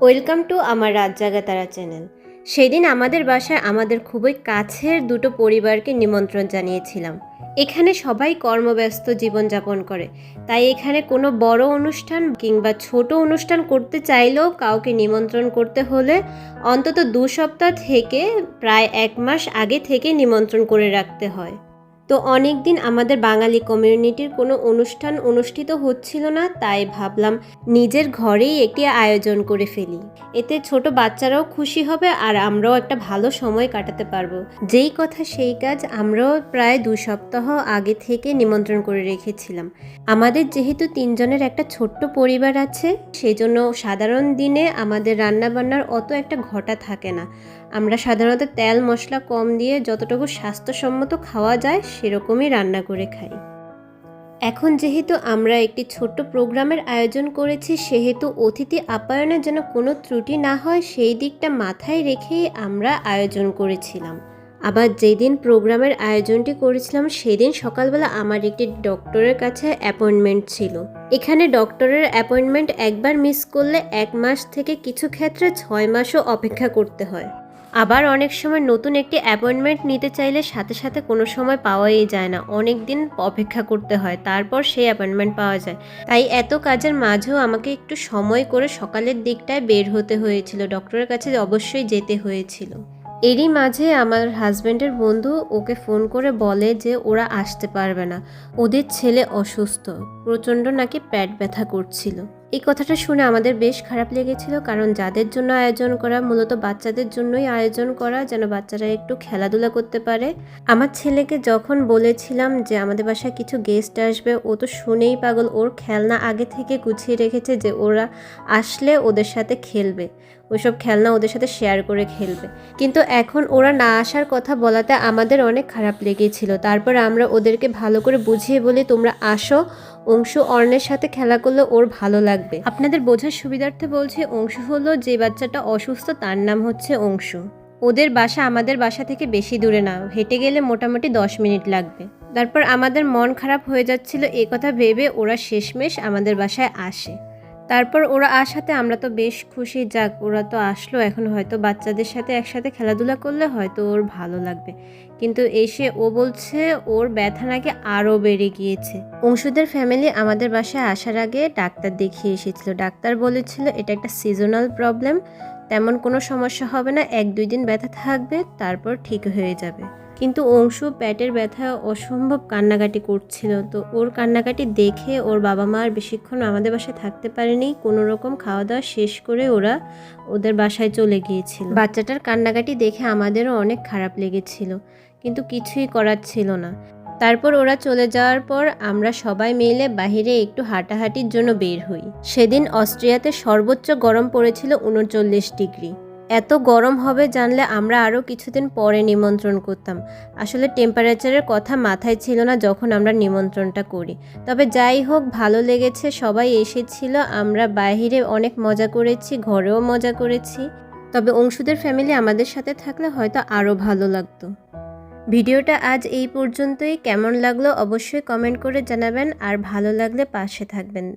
Welcome to আমার রাত জাগা তারা চ্যানেল। সেদিন আমাদের বাসায় আমাদের খুবই কাছের দুটো পরিবারকে নিমন্ত্রণ জানিয়েছিলাম। এখানে সবাই কর্মব্যস্ত জীবনযাপন করে, তাই এখানে কোনো বড় অনুষ্ঠান কিংবা ছোট অনুষ্ঠান করতে চাইলেও কাউকে নিমন্ত্রণ করতে হলে অন্তত 2 সপ্তাহ থেকে প্রায় 1 মাস আগে থেকে নিমন্ত্রণ করে রাখতে হয়। তো অনেক দিন আমাদের বাঙালি কমিউনিটির কোনো অনুষ্ঠান অনুষ্ঠিত হচ্ছিল না, তাই ভাবলাম নিজের ঘরেই একটি আয়োজন করে ফেলি। এতে ছোট বাচ্চারাও খুশি হবে আর আমরাও একটা ভালো সময় কাটাতে পারবো। যেই কথা সেই কাজ, আমরাও প্রায় 2 সপ্তাহ আগে থেকে নিমন্ত্রণ করে রেখেছিলাম। আমাদের যেহেতু 3 জনের একটা ছোট্ট পরিবার আছে, সেই জন্য সাধারণ দিনে আমাদের রান্নাবান্নার অত একটা ঘটা থাকে না। আমরা সাধারণত তেল মশলা কম দিয়ে যতটুকু স্বাস্থ্যসম্মত খাওয়া যায় সেরকমই রান্না করে খাই। এখন যেহেতু আমরা একটি ছোট্ট প্রোগ্রামের আয়োজন করেছি, সেহেতু অতিথি আপ্যায়নের যেন কোনো ত্রুটি না হয় সেই দিকটা মাথায় রেখেই আমরা আয়োজন করেছিলাম। আবার যেদিন প্রোগ্রামের আয়োজনটি করেছিলাম সেদিন সকালবেলা আমার একটি ডক্টরের কাছে অ্যাপয়েন্টমেন্ট ছিল। এখানে ডক্টরের অ্যাপয়েন্টমেন্ট একবার মিস করলে 1 মাস থেকে কিছু ক্ষেত্রে 6 মাসও অপেক্ষা করতে হয়। আবার অনেক সময় নতুন একটি অ্যাপয়েন্টমেন্ট নিতে চাইলে সাথে সাথে কোনো সময় পাওয়াই যায় না, অনেক দিন অপেক্ষা করতে হয়, তারপর সেই অ্যাপয়েন্টমেন্ট পাওয়া যায়। তাই এত কাজের মাঝেও আমাকে একটু সময় করে সকালের দিকটায় বের হতে হয়েছিল, ডক্টরের কাছে অবশ্যই যেতে হয়েছিল। এরই মাঝে আমার হাজব্যান্ডের বন্ধু ওকে ফোন করে বলে যে ওরা আসতে পারবে না, ওদের ছেলে অসুস্থ, প্রচণ্ড নাকি পেট ব্যথা করছিল। এই কথাটা শুনে আমাদের বেশ খারাপ লেগেছিল, কারণ যাদের জন্য আয়োজন করা মূলত বাচ্চাদের জন্যই আয়োজন করা, যেন বাচ্চারা একটু খেলাধুলা করতে পারে। আমার ছেলেকে যখন বলেছিলাম যে আমাদের বাসায় কিছু গেস্ট আসবে, ও তো শুনেই পাগল, ওর খেলনা আগে থেকে গুছিয়ে রেখেছে যে ওরা আসলে ওদের সাথে খেলবে, ওইসব খেলনা ওদের সাথে শেয়ার করে খেলবে। কিন্তু এখন ওরা না আসার কথা বলাতে আমাদের অনেক খারাপ লেগেছিল। তারপর আমরা ওদেরকে ভালো করে বুঝিয়ে বলি, তোমরা আসো, অংশু অর্ণের সাথে খেলা করলে ওর ভালো লাগবে। আপনাদের বোঝার সুবিধার্থে বলছি, অংশু হলো যে বাচ্চাটা অসুস্থ, তার নাম হচ্ছে অংশু। ওদের বাসা আমাদের বাসা থেকে বেশি দূরে না, হেঁটে গেলে মোটামুটি 10 মিনিট লাগবে। তারপর আমাদের মন খারাপ হয়ে যাচ্ছিল, এ কথা ভেবে ওরা শেষমেশ আমাদের বাসায় আসে। তারপর ওরা আসাতে আমরা তো বেশ খুশি, যাক ওরা তো আসলো, এখন হয়তো বাচ্চাদের সাথে একসাথে খেলাধুলা করলে হয়তো ওর ভালো লাগবে। কিন্তু এসে ও বলছে ওর ব্যথা নাকি আরও বেড়ে গিয়েছে। অংশুদের ফ্যামিলি আমাদের বাসায় আসার আগে ডাক্তার দেখিয়ে এসেছিল। ডাক্তার বলেছিল এটা একটা সিজনাল প্রবলেম, তেমন কোনো সমস্যা হবে না, 1-2 দিন ব্যথা থাকবে, তারপর ঠিক হয়ে যাবে। কিন্তু অংশু পেটের ব্যথায় অসম্ভব কান্নাকাটি করছিল। তো ওর কান্নাকাটি দেখে ওর বাবা মা আর বেশিক্ষণ আমাদের বাসায় থাকতে পারেনি, কোনো রকম খাওয়া দাওয়া শেষ করে ওরা ওদের বাসায় চলে গিয়েছিল। বাচ্চাটার কান্নাকাটি দেখে আমাদেরও অনেক খারাপ লেগেছিল, কিন্তু কিছুই করার ছিল না। তারপর ওরা চলে যাওয়ার পর আমরা সবাই মিলে বাহিরে একটু হাঁটাহাঁটির জন্য বের হই। সেদিন অস্ট্রিয়াতে সর্বোচ্চ গরম পড়েছিল 39 ডিগ্রি। এত গরম হবে জানলে আমরা আরও কিছুদিন পরে নিমন্ত্রণ করতাম। আসলে টেম্পারেচারের কথা মাথায় ছিল না যখন আমরা নিমন্ত্রণটা করি। তবে যাই হোক, ভালো লেগেছে, সবাই এসেছিল, আমরা বাইরে অনেক মজা করেছি, ঘরেও মজা করেছি। তবে অংশুদের ফ্যামিলি আমাদের সাথে থাকলে হয়তো আরও ভালো লাগতো। ভিডিওটা আজ এই পর্যন্তই। কেমন লাগলো অবশ্যই কমেন্ট করে জানাবেন, আর ভালো লাগলে পাশে থাকবেন।